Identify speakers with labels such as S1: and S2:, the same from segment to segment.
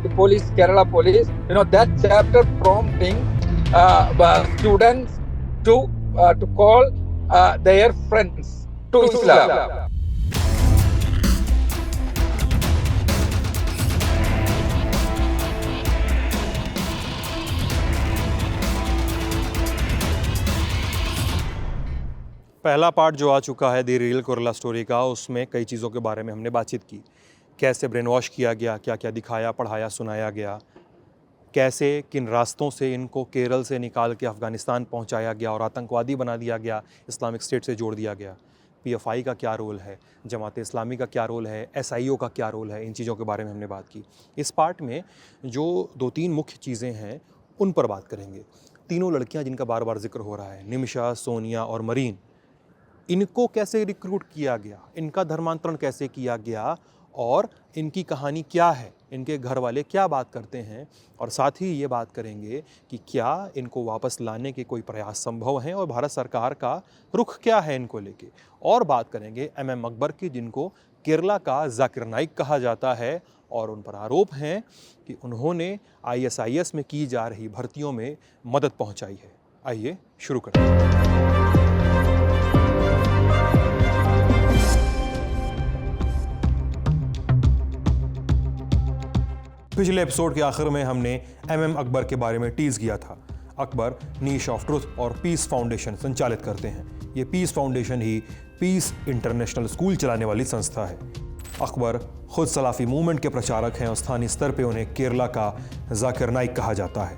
S1: the police, Kerala police, that chapter prompting students to call their friends to Islam.
S2: पहला part जो आ चुका है दी real Kerala story का, उसमें कई चीज़ों के बारे में हमने बातचीत की। कैसे ब्रेन वॉश किया गया, क्या क्या दिखाया, पढ़ाया, सुनाया गया, कैसे किन रास्तों से इनको केरल से निकाल के अफ़गानिस्तान पहुंचाया गया और आतंकवादी बना दिया गया, इस्लामिक स्टेट से जोड़ दिया गया। पीएफआई का क्या रोल है, जमात इस्लामी का क्या रोल है, एसआईओ का क्या रोल है, इन चीज़ों के बारे में हमने बात की। इस पार्ट में जो 2-3 मुख्य चीज़ें हैं उन पर बात करेंगे। तीनों लड़कियाँ जिनका बार बार जिक्र हो रहा है, निमिषा, सोनिया और मरीन, इनको कैसे रिक्रूट किया गया, इनका धर्मांतरण कैसे किया गया और इनकी कहानी क्या है, इनके घर वाले क्या बात करते हैं, और साथ ही ये बात करेंगे कि क्या इनको वापस लाने के कोई प्रयास संभव हैं और भारत सरकार का रुख क्या है इनको लेके। और बात करेंगे एमएम अकबर की, जिनको केरला का जाकिर नाइक कहा जाता है और उन पर आरोप हैं कि उन्होंने आईएसआईएस में की जा रही भर्तियों में मदद पहुंचाई है। आइए शुरू करते हैं। पिछले एपिसोड के आखिर में हमने एमएम अकबर के बारे में टीज किया था। अकबर नीश ऑफ ट्रुथ और पीस फाउंडेशन संचालित करते हैं। ये पीस फाउंडेशन ही पीस इंटरनेशनल स्कूल चलाने वाली संस्था है। अकबर खुद सलाफी मूवमेंट के प्रचारक हैं और स्थानीय स्तर पे उन्हें केरला का जाकिर नाइक कहा जाता है।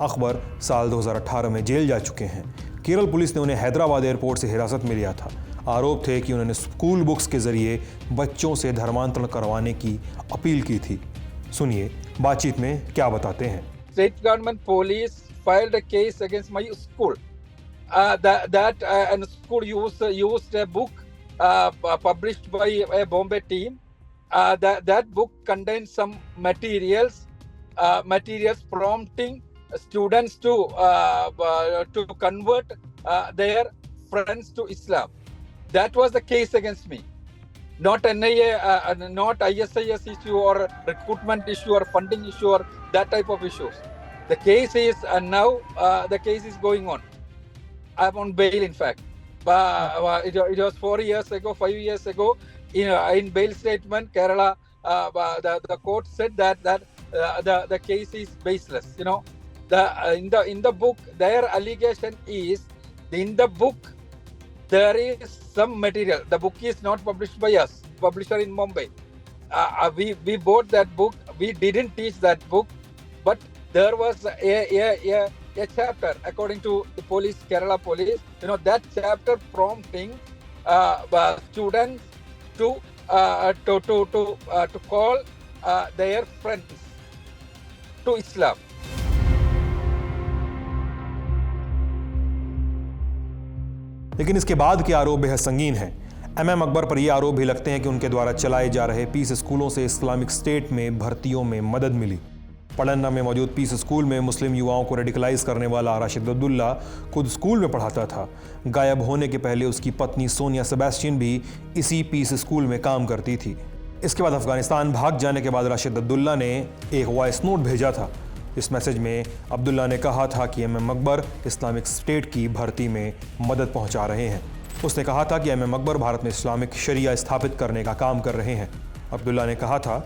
S2: अकबर साल 2018 में जेल जा चुके हैं। केरल पुलिस ने उन्हें हैदराबाद एयरपोर्ट से हिरासत में लिया था। आरोप थे कि उन्होंने स्कूल बुक्स के जरिए बच्चों से धर्मांतरण करवाने की अपील की थी। सुनिए बातचीत में क्या बताते हैं।
S1: State government police filed a case against my school. And school used a book published by a Bombay team. That book contains some materials prompting students to convert their friends to Islam. That was the case against me. Not NIA, not ISIS issue or recruitment issue or funding issue or that type of issues. The case is now the case is going on. I'm on bail, in fact. It was 4 years ago, 5 years ago. In bail statement, Kerala, the court said that the case is baseless. In the book, their allegation is in the book. There is some material. The book is not published by us, publisher in Mumbai. We bought that book. We didn't teach that book, but there was a chapter, according to the police, Kerala police. That chapter prompting students to call their friends to Islam.
S2: लेकिन इसके बाद के आरोप बेहद संगीन हैं। MM Akbar पर यह आरोप भी लगते हैं कि उनके द्वारा चलाए जा रहे पीस स्कूलों से इस्लामिक स्टेट में भर्तियों में मदद मिली। पड़न्ना में मौजूद पीस स्कूल में मुस्लिम युवाओं को रेडिकलाइज करने वाला राशिद अब्दुल्ला खुद स्कूल में पढ़ाता था। गायब होने के पहले उसकी पत्नी सोनिया सेबेस्टियन भी इसी पीस स्कूल में काम करती थी। इसके बाद अफगानिस्तान भाग जाने के बाद राशिद अब्दुल्ला ने एक वॉइस नोट भेजा था। इस मैसेज में अब्दुल्ला ने कहा था कि एमएम अकबर इस्लामिक स्टेट की भर्ती में मदद पहुंचा रहे हैं। उसने कहा था कि एमएम अकबर भारत में इस्लामिक शरिया स्थापित करने का काम कर रहे हैं। अब्दुल्ला ने कहा था,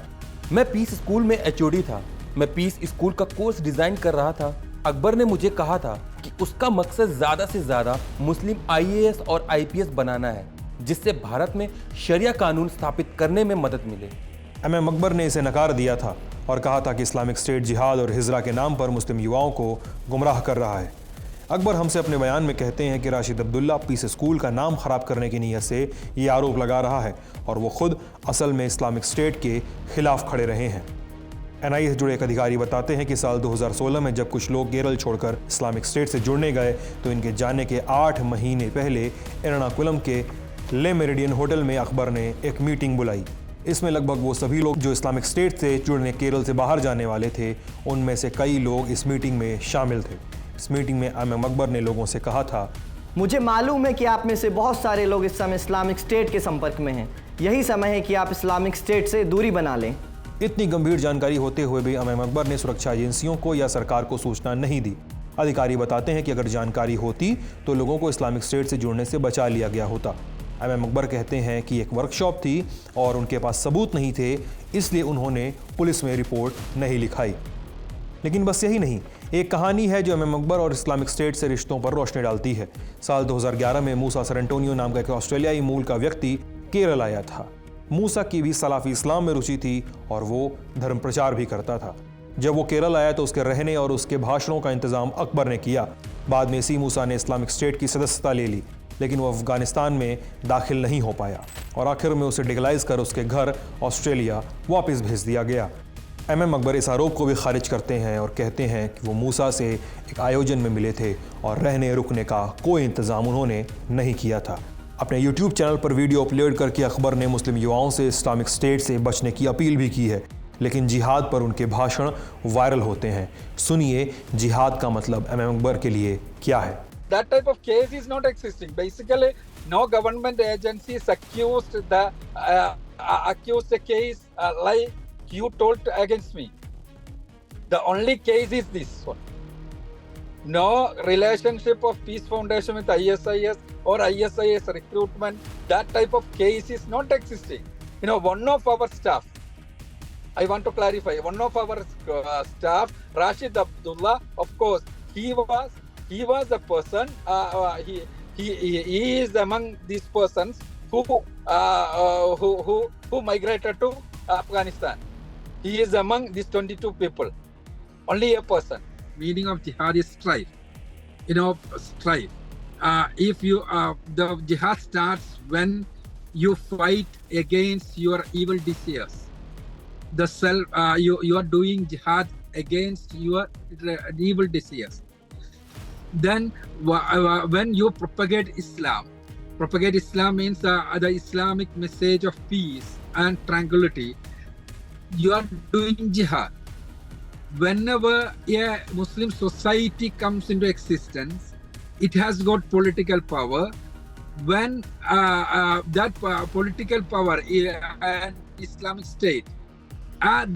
S3: मैं पीस स्कूल में एचओडी था। मैं पीस स्कूल का कोर्स डिजाइन कर रहा था। अकबर ने मुझे कहा था कि उसका मकसद ज्यादा से ज्यादा मुस्लिम आईएएस और आईपीएस बनाना है, जिससे भारत में शरिया कानून स्थापित करने में मदद मिले।
S2: एमएम अकबर ने इसे नकार दिया था और कहा था कि इस्लामिक स्टेट जिहाद और हिजरा के नाम पर मुस्लिम युवाओं को गुमराह कर रहा है। अकबर हमसे अपने बयान में कहते हैं कि राशिद अब्दुल्ला पीस स्कूल का नाम खराब करने की नीयत से ये आरोप लगा रहा है और वो खुद असल में इस्लामिक स्टेट के खिलाफ खड़े रहे हैं। एनआईए से जुड़े एक अधिकारी बताते हैं कि साल 2016 में जब कुछ लोग केरल छोड़कर इस्लामिक स्टेट से जुड़ने गए तो इनके जाने के 8 महीने पहले एर्नाकुलम के ले मेरिडियन होटल में अकबर ने एक मीटिंग बुलाई। इसमें लगभग वो सभी लोग जो इस्लामिक स्टेट से जुड़ने केरल से बाहर जाने वाले थे, उनमें से कई लोग इस मीटिंग में शामिल थे। इस मीटिंग में एमएम अकबर ने लोगों से कहा था,
S4: मुझे मालूम है कि आप में से बहुत सारे लोग इस समय इस्लामिक स्टेट के संपर्क में हैं। यही समय है कि आप इस्लामिक स्टेट से दूरी बना लें।
S2: इतनी गंभीर जानकारी होते हुए भी एमएम अकबर ने सुरक्षा एजेंसियों को या सरकार को सूचना नहीं दी। अधिकारी बताते हैं कि अगर जानकारी होती तो लोगों को इस्लामिक स्टेट से जुड़ने से बचा लिया गया होता। एमएम अकबर कहते हैं कि एक वर्कशॉप थी और उनके पास सबूत नहीं थे, इसलिए उन्होंने पुलिस में रिपोर्ट नहीं लिखाई। लेकिन बस यही नहीं, एक कहानी है जो एमएम अकबर और इस्लामिक स्टेट से रिश्तों पर रोशनी डालती है। साल 2011 में मूसा सेरेंटोनियो नाम का एक ऑस्ट्रेलियाई मूल का व्यक्ति केरल आया था। मूसा की भी सलाफी इस्लाम में रुचि थी और वो धर्म प्रचार भी करता था। जब वो केरल आया तो उसके रहने और उसके भाषणों का इंतजाम अकबर ने किया। बाद में इसी मूसा ने इस्लामिक स्टेट की सदस्यता ले ली, लेकिन वो अफगानिस्तान में दाखिल नहीं हो पाया और आखिर में उसे डिगलाइज कर उसके घर ऑस्ट्रेलिया वापस भेज दिया गया। एमएम अकबर इस आरोप को भी खारिज करते हैं और कहते हैं कि वो मूसा से एक आयोजन में मिले थे और रहने रुकने का कोई इंतज़ाम उन्होंने नहीं किया था। अपने यूट्यूब चैनल पर वीडियो अपलोड करके अकबर ने मुस्लिम युवाओं से इस्लामिक स्टेट से बचने की अपील भी की है, लेकिन जिहाद पर उनके भाषण वायरल होते हैं। सुनिए जिहाद का मतलब एमएम अकबर के लिए क्या है।
S1: That type of case is not existing. Basically, no government agencies accused the case like you told against me. The only case is this one. No relationship of Peace Foundation with ISIS or ISIS recruitment. That type of case is not existing. You know, one of our staff, I want to clarify, one of our staff, Rashid Abdullah, of course, he was a person. He is among these persons who migrated to Afghanistan. He is among these 22 people. Only a person. Meaning of jihad is strife. You know, strife. If you the jihad starts when you fight against your evil desires. The self you are doing jihad against your evil desires. Then when you propagate Islam means the Islamic message of peace and tranquility. You are doing jihad. Whenever a Muslim society comes into existence, it has got political power. When that political power and Islamic State,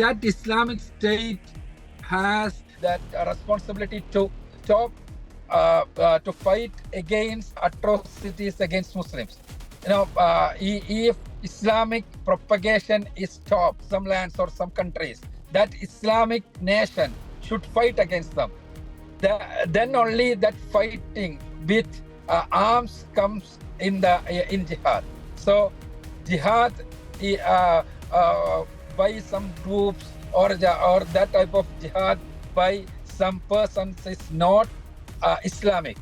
S1: that Islamic State has that responsibility to stop, to fight against atrocities against Muslims. You know, if Islamic propagation is stopped, some lands or some countries, that Islamic nation should fight against them. Then only that fighting with arms comes in jihad. So jihad by some groups or that type of jihad by some persons is not Islamic,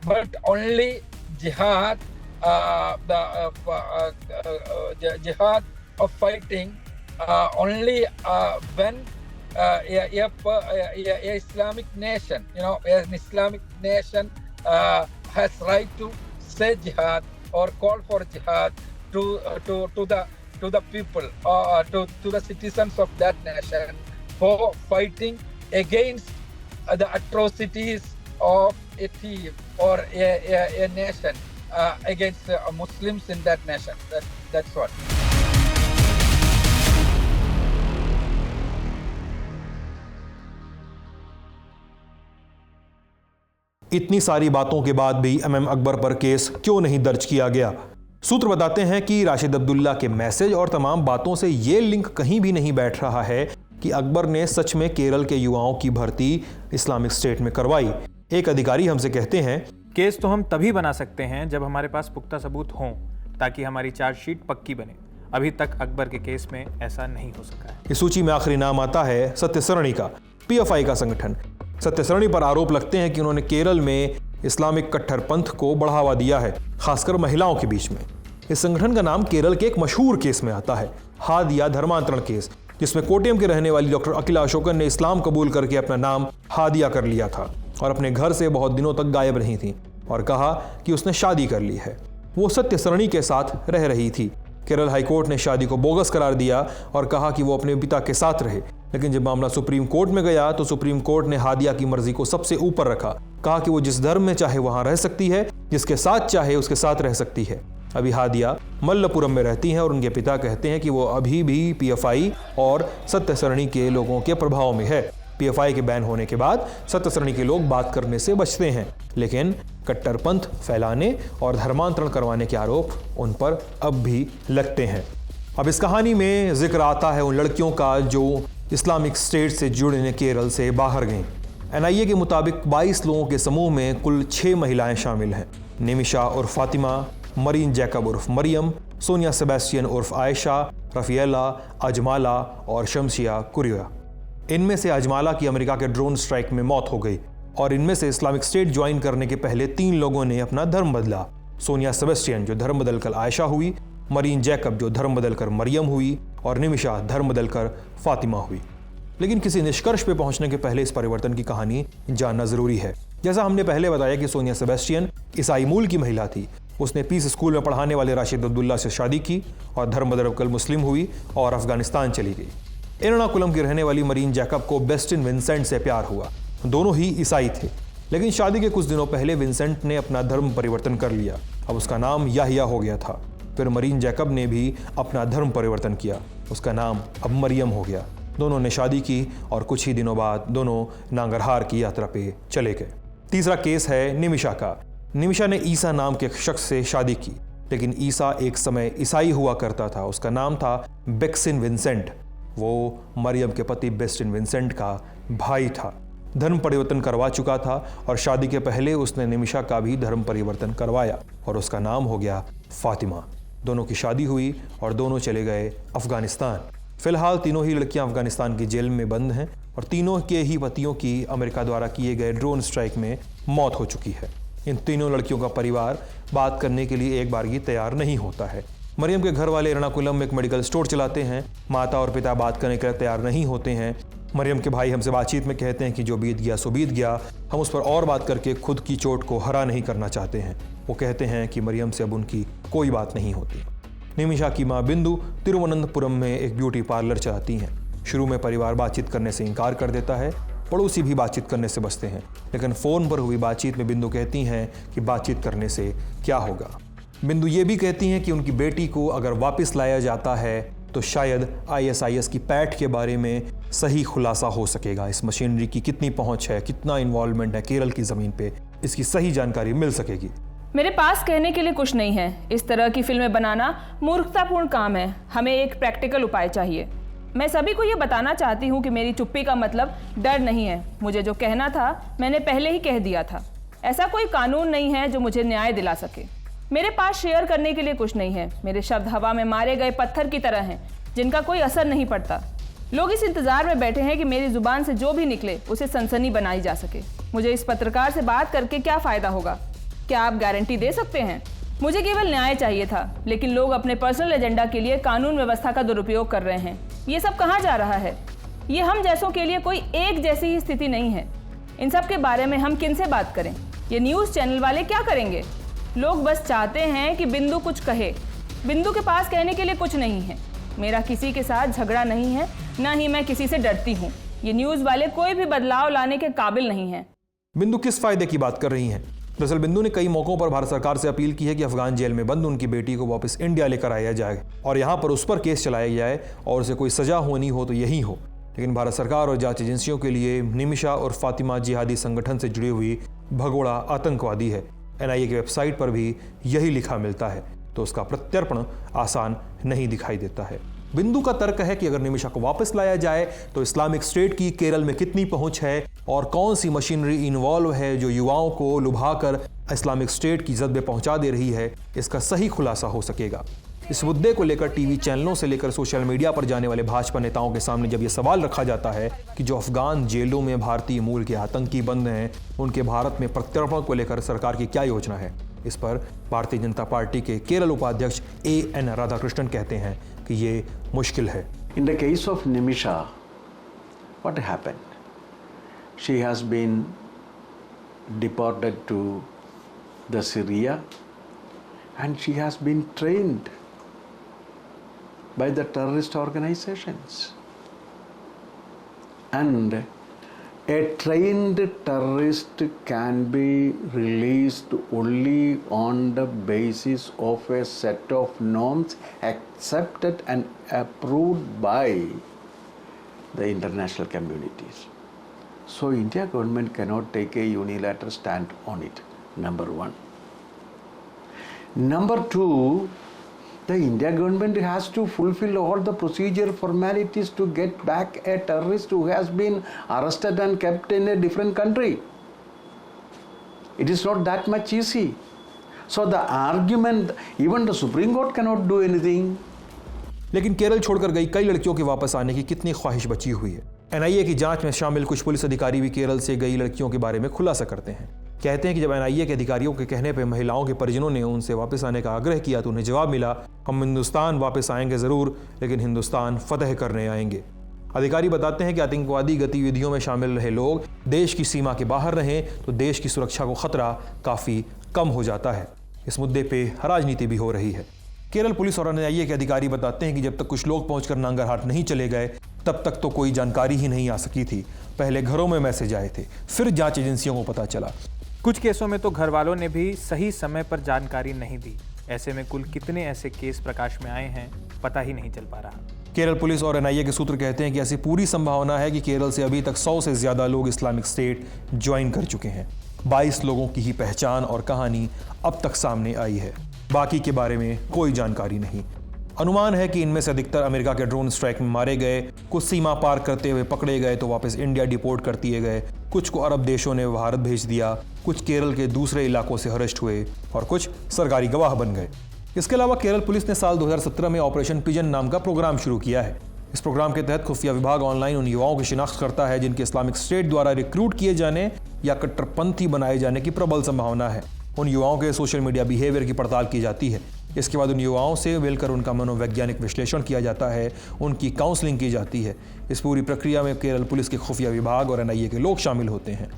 S1: but only jihad, jihad of fighting only when a Islamic nation, you know, an Islamic nation has right to say jihad or call for jihad to the people or to the citizens of that nation for fighting against the atrocities of a thief or a nation against Muslims in that nation. That's what.
S2: इतनी सारी बातों के बाद भी MM Akbar पर case क्यों नहीं दर्ज किया गया? सूत्र बताते हैं कि राशिद अब्दुल्ला के मैसेज और तमाम बातों से यह लिंक कहीं भी नहीं बैठ रहा है कि अकबर ने सच में केरल के युवाओं की भर्ती इस्लामिक स्टेट में करवाई। एक अधिकारी हमसे कहते हैं,
S5: केस तो हम तभी बना सकते हैं जब हमारे पास पुख्ता सबूत हों, ताकि हमारी चार्जशीट पक्की बने। अभी तक अकबर के केस में ऐसा नहीं हो सका है।
S2: इस सूची में आखिरी नाम आता है सत्यसरणी का, पीएफआई का संगठन। सत्यसरणी पर आरोप लगते हैं कि उन्होंने केरल में इस्लामिक कट्टरपंथ को बढ़ावा दिया है, खासकर महिलाओं के बीच में। इस संगठन का नाम केरल के एक मशहूर केस में आता है, हादिया धर्मांतरण केस, जिसमें कोट्टयम के रहने वाली डॉक्टर अखिला अशोकन ने इस्लाम कबूल करके अपना नाम हादिया कर लिया था और अपने घर से बहुत दिनों तक गायब रही थी और कहा कि उसने शादी कर ली है। वो सत्यसरणी के साथ रह रही थी। केरल हाईकोर्ट ने शादी को बोगस करार दिया और कहा कि वो अपने पिता के साथ रहे, लेकिन जब मामला सुप्रीम कोर्ट में गया तो सुप्रीम कोर्ट ने हादिया की मर्जी को सबसे ऊपर रखा। कहा कि वो जिस धर्म में चाहे वहां रह सकती है, जिसके साथ चाहे उसके साथ रह सकती है। अभी हादिया मल्लपुरम में रहती हैं और उनके पिता कहते हैं कि वो अभी भी पीएफआई और सत्य सरणी के लोगों के प्रभाव में है। पीएफआई के बैन होने के बाद सत्य सरणी के लोग बात करने से बचते हैं, लेकिन कट्टरपंथ फैलाने और धर्मांतरण करवाने के आरोप उन पर अब भी लगते हैं। अब इस कहानी में जिक्र आता है उन लड़कियों का जो इस्लामिक स्टेट से जुड़ने केरल से बाहर गईं। एनआईए के मुताबिक 22 लोगों के समूह में कुल 6 महिलाएं शामिल हैं। निमिशा और फातिमा, मरीन जैकब उर्फ मरियम, सोनिया सेबेस्टियन उर्फ आयशा, रफिएला, अजमाला और शमसिया कुरिया। इनमें से अजमाला की अमेरिका के ड्रोन स्ट्राइक में मौत हो गई और इनमें से इस्लामिक स्टेट ज्वाइन करने के पहले 3 लोगों ने अपना धर्म बदला। सोनिया सेबेस्टियन जो धर्म बदलकर आयशा हुई, मरीन जैकब जो धर्म बदलकर मरियम हुई और निमिशा धर्म बदलकर फातिमा हुई। लेकिन किसी निष्कर्ष पे पहुंचने के पहले इस परिवर्तन की कहानी जानना जरूरी है। जैसा हमने पहले बताया कि सोनिया सेबेस्टियन ईसाई मूल की महिला थी। उसने पीस स्कूल में पढ़ाने वाले राशिद अब्दुल्ला से शादी की और धर्म बदलकर मुस्लिम हुई और अफगानिस्तान चली गई। एर्नाकुलम की रहने वाली मरीन जैकब को बेस्टिन विंसेंट से प्यार हुआ। दोनों ही ईसाई थे, लेकिन शादी के कुछ दिनों पहले विंसेंट ने अपना धर्म परिवर्तन कर लिया। अब उसका नाम याहिया हो गया था। फिर मरीन जैकब ने भी अपना धर्म परिवर्तन किया, उसका नाम अब मरियम हो गया। दोनों ने शादी की और कुछ ही दिनों बाद दोनों नांगरहार की यात्रा पे चले गए। तीसरा केस है निमिशा का। निमिशा ने ईसा नाम के एक शख्स से शादी की, लेकिन ईसा एक समय ईसाई हुआ करता था। उसका नाम था बेक्सिन विंसेंट। वो मरियम के पति बेस्टिन विंसेंट का भाई था। धर्म परिवर्तन करवा चुका था और शादी के पहले उसने निमिशा का भी धर्म परिवर्तन करवाया और उसका नाम हो गया फातिमा। दोनों की शादी हुई और दोनों चले गए अफगानिस्तान। फिलहाल तीनों ही लड़कियां अफगानिस्तान की जेल में बंद हैं और तीनों के ही पतियों की अमेरिका द्वारा किए गए ड्रोन स्ट्राइक में मौत हो चुकी है। इन तीनों लड़कियों का परिवार बात करने के लिए एक बार भी तैयार नहीं होता है। मरियम के घर वाले एर्नाकुलम में एक मेडिकल स्टोर चलाते हैं। माता और पिता बात करने के लिए तैयार नहीं होते हैं। मरियम के भाई हमसे बातचीत में कहते हैं कि जो बीत गया सो बीत गया, हम उस पर और बात करके खुद की चोट को हरा नहीं करना चाहते हैं। वो कहते हैं कि मरियम से अब उनकी कोई बात नहीं होती। निमिशा की मां बिंदु तिरुवनंतपुरम में एक ब्यूटी पार्लर चलाती हैं। शुरू में परिवार बातचीत करने से इनकार कर देता है, पड़ोसी भी बातचीत करने से बचते हैं, लेकिन फ़ोन पर हुई बातचीत में बिंदु कहती हैं कि बातचीत करने से क्या होगा। बिंदु ये भी कहती हैं कि उनकी बेटी को अगर वापस लाया जाता है तो शायद ISIS की पैठ के बारे में सही खुलासा हो सकेगा। इस मशीनरी की कितनी पहुंच है, कितना इन्वॉल्वमेंट है केरल की ज़मीन पे, इसकी सही जानकारी मिल सकेगी।
S6: मेरे पास कहने के लिए कुछ नहीं है। इस तरह की फिल्में बनाना मूर्खतापूर्ण काम है। हमें एक प्रैक्टिकल उपाय चाहिए। मैं सभी को ये बताना चाहती हूँ कि मेरी चुप्पी का मतलब डर नहीं है। मुझे जो कहना था मैंने पहले ही कह दिया था। ऐसा कोई कानून नहीं है जो मुझे न्याय दिला सके। मेरे पास शेयर करने के लिए कुछ नहीं है। मेरे शब्द हवा में मारे गए पत्थर की तरह हैं, जिनका कोई असर नहीं पड़ता। लोग इस इंतजार में बैठे हैं कि मेरी जुबान से जो भी निकले उसे सनसनी बनाई जा सके। मुझे इस पत्रकार से बात करके क्या फ़ायदा होगा? क्या आप गारंटी दे सकते हैं? मुझे केवल न्याय चाहिए था, लेकिन लोग अपने पर्सनल एजेंडा के लिए कानून व्यवस्था का दुरुपयोग कर रहे हैं। ये सब कहाँ जा रहा है? ये हम जैसों के लिए कोई एक जैसी ही स्थिति नहीं है। इन सब के बारे में हम किन से बात करें? ये न्यूज़ चैनल वाले क्या करेंगे? लोग बस चाहते हैं कि बिंदु कुछ कहे। बिंदु के पास कहने के लिए कुछ नहीं है। मेरा किसी के साथ झगड़ा नहीं है, ना ही मैं किसी से डरती हूँ। ये न्यूज़ वाले कोई भी बदलाव लाने के काबिल नहीं हैं।
S2: बिंदु किस फायदे की बात कर रही हैं? दरअसल बिंदु ने कई मौकों पर भारत सरकार से अपील की है कि अफगान जेल में बंद उनकी बेटी को वापस इंडिया लेकर आया जाए और यहाँ पर उस पर केस चलाया जाए और उसे कोई सजा होनी हो तो यही हो। लेकिन भारत सरकार और जांच एजेंसियों के लिए निमिशा और फातिमा जिहादी संगठन से जुड़ी हुई भगोड़ा आतंकवादी है। NIA की वेबसाइट पर भी यही लिखा मिलता है, तो उसका प्रत्यर्पण आसान नहीं दिखाई देता है। बिंदु का तर्क है कि अगर निमिशा को वापस लाया जाए तो इस्लामिक स्टेट की केरल में कितनी पहुंच है और कौन सी मशीनरी इन्वॉल्व है जो युवाओं को लुभाकर इस्लामिक स्टेट की जद में पहुंचा दे रही है, इसका सही खुलासा हो सकेगा। इस मुद्दे को लेकर टीवी चैनलों से लेकर सोशल मीडिया पर जाने वाले भाजपा नेताओं के सामने जब यह सवाल रखा जाता है कि जो अफगान जेलों में भारतीय मूल के आतंकी बंद हैं, उनके भारत में प्रत्यर्पण को लेकर सरकार की क्या योजना है, इस पर भारतीय जनता पार्टी के केरल उपाध्यक्ष AN राधाकृष्णन कहते हैं कि ये मुश्किल है।
S7: In the case of Nimisha, what happened? She has been deported to the Syria and she has been trained by the terrorist organizations. And A trained terrorist can be released only on the basis of a set of norms accepted and approved by the international communities. So India government cannot take a unilateral stand on it, number one. Number two, the India government has to fulfill all the procedure formalities to get back a terrorist who has been arrested and kept in a different country. It is not that much easy. So the argument, even the Supreme Court cannot do anything.
S2: लेकिन केरल छोड़कर गई कई लड़कियों के वापस आने की कितनी ख्वाहिश बची हुई है। एनआईए की जांच में शामिल कुछ पुलिस अधिकारी भी केरल से गई लड़कियों के बारे में खुलासा करते हैं। कहते हैं कि जब एनआईए के अधिकारियों के कहने पर महिलाओं के परिजनों ने उनसे वापस आने का आग्रह किया तो उन्हें जवाब मिला, हम हिंदुस्तान वापस आएंगे ज़रूर, लेकिन हिंदुस्तान फतह करने आएंगे। अधिकारी बताते हैं कि आतंकवादी गतिविधियों में शामिल रहे लोग देश की सीमा के बाहर रहें तो देश की सुरक्षा को खतरा काफ़ी कम हो जाता है। इस मुद्दे पे राजनीति भी हो रही है। केरल पुलिस और एनआईए के अधिकारी बताते हैं कि जब तक कुछ लोग पहुंचकर नांगरहाट नहीं चले गए तब तक तो कोई जानकारी ही नहीं आ सकी थी। पहले घरों में मैसेज आए थे, फिर जांच एजेंसियों को पता चला।
S5: कुछ केसों में तो घर वालों ने भी सही समय पर जानकारी नहीं दी। ऐसे में कुल कितने ऐसे केस प्रकाश में आए हैं पता ही नहीं चल पा रहा।
S2: केरल पुलिस और एनआईए के सूत्र कहते हैं कि ऐसी पूरी संभावना है कि केरल से अभी तक 100 से ज़्यादा लोग इस्लामिक स्टेट ज्वाइन कर चुके हैं। 22 लोगों की ही पहचान और कहानी अब तक सामने आई है, बाकी के बारे में कोई जानकारी नहीं। अनुमान है कि इनमें से अधिकतर अमेरिका के ड्रोन स्ट्राइक में मारे गए, कुछ सीमा पार करते हुए पकड़े गए तो वापस इंडिया डिपोर्ट कर दिए गए, कुछ को अरब देशों ने भारत भेज दिया, कुछ केरल के दूसरे इलाकों से अरेस्ट हुए और कुछ सरकारी गवाह बन गए। इसके अलावा केरल पुलिस ने साल 2017 में ऑपरेशन पिजन नाम का प्रोग्राम शुरू किया है। इस प्रोग्राम के तहत खुफिया विभाग ऑनलाइन उन युवाओं की शिनाख्त करता है जिनके इस्लामिक स्टेट द्वारा रिक्रूट किए जाने या कट्टरपंथी बनाए जाने की प्रबल संभावना है। उन युवाओं के सोशल मीडिया बिहेवियर की पड़ताल की जाती है। इसके बाद उन युवाओं से मिलकर उनका मनोवैज्ञानिक विश्लेषण किया जाता है, उनकी काउंसलिंग की जाती है। इस पूरी प्रक्रिया में केरल पुलिस के खुफिया विभाग और एनआईए के लोग शामिल होते हैं।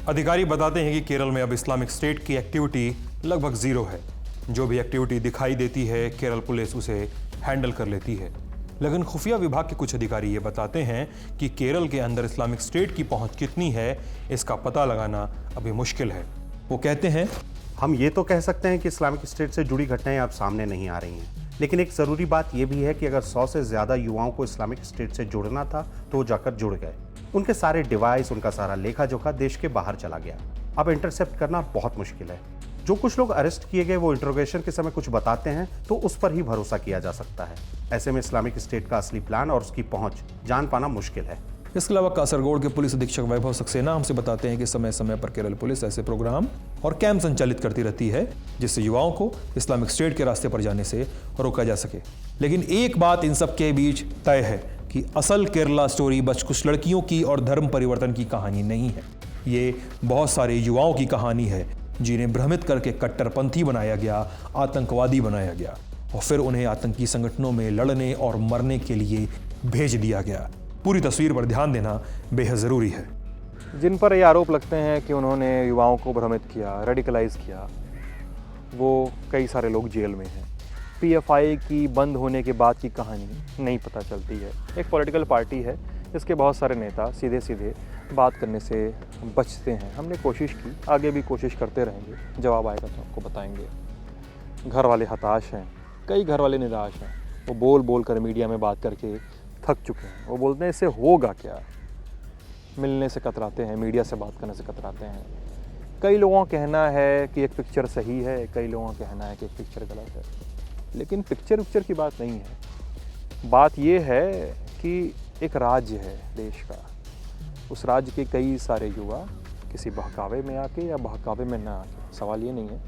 S2: अधिकारी बताते हैं कि केरल में अब इस्लामिक स्टेट की एक्टिविटी लगभग ज़ीरो है। जो भी एक्टिविटी दिखाई देती है केरल पुलिस उसे हैंडल कर लेती है। लेकिन खुफिया विभाग के कुछ अधिकारी ये बताते हैं कि केरल के अंदर इस्लामिक स्टेट की पहुंच कितनी है इसका पता लगाना अभी मुश्किल है। वो कहते हैं,
S8: हम ये तो कह सकते हैं कि इस्लामिक स्टेट से जुड़ी घटनाएं अब सामने नहीं आ रही हैं, लेकिन एक ज़रूरी बात यह भी है कि अगर 100 से ज़्यादा युवाओं को इस्लामिक स्टेट से जुड़ना था तो वो जाकर जुड़ गए। उनके सारे डिवाइस, उनका सारा लेखा जोखा देश के बाहर चला गया। अब इंटरसेप्ट करना बहुत मुश्किल है। जो कुछ लोग अरेस्ट किए गए वो इंट्रोगेशन के समय कुछ बताते हैं तो उस पर ही भरोसा किया जा सकता है। ऐसे में इस्लामिक स्टेट का असली प्लान और उसकी पहुंच जान पाना मुश्किल है।
S2: इसके अलावा कासरगोड के पुलिस अधीक्षक वैभव सक्सेना हमसे बताते हैं कि समय समय पर केरल पुलिस ऐसे प्रोग्राम और कैंप संचालित करती रहती है जिससे युवाओं को इस्लामिक स्टेट के रास्ते पर जाने से रोका जा सके। लेकिन एक बात इन सब के बीच तय है कि असल केरला स्टोरी बस कुछ लड़कियों की और धर्म परिवर्तन की कहानी नहीं है। ये बहुत सारे युवाओं की कहानी है जिन्हें भ्रमित करके कट्टरपंथी बनाया गया, आतंकवादी बनाया गया और फिर उन्हें आतंकी संगठनों में लड़ने और मरने के लिए भेज दिया गया। पूरी तस्वीर पर ध्यान देना बेहद ज़रूरी है।
S9: जिन पर ये आरोप लगते हैं कि उन्होंने युवाओं को भ्रमित किया, रेडिकलाइज किया, वो कई सारे लोग जेल में हैं। पीएफआई की बंद होने के बाद की कहानी नहीं पता चलती है। एक पॉलिटिकल पार्टी है जिसके बहुत सारे नेता सीधे सीधे बात करने से बचते हैं। हमने कोशिश की, आगे भी कोशिश करते रहेंगे। जवाब आएगा तो आपको बताएंगे। घर वाले हताश हैं, कई घर वाले निराश हैं। वो बोल बोल कर मीडिया में बात करके थक चुके हैं। वो बोलते हैं इससे होगा क्या। मिलने से कतराते हैं, मीडिया से बात करने से कतराते हैं। कई लोगों का कहना है कि एक पिक्चर सही है, कई लोगों का कहना है कि एक पिक्चर गलत है। लेकिन पिक्चर की बात नहीं है। बात ये है कि एक राज्य है देश का, उस राज्य के कई सारे युवा किसी बहकावे में आके या बहकावे में ना आके, सवाल ये नहीं है,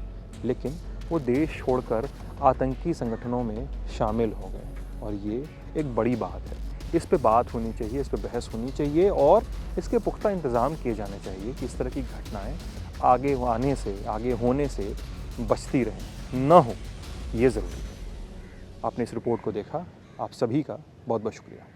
S9: लेकिन वो देश छोड़कर आतंकी संगठनों में शामिल हो गए और ये एक बड़ी बात है। इस पे बात होनी चाहिए, इस पे बहस होनी चाहिए और इसके पुख्ता इंतज़ाम किए जाने चाहिए कि इस तरह की घटनाएं आगे होने से बचती रहें, ना हो, ये ज़रूरी है। आपने इस रिपोर्ट को देखा, आप सभी का बहुत बहुत शुक्रिया।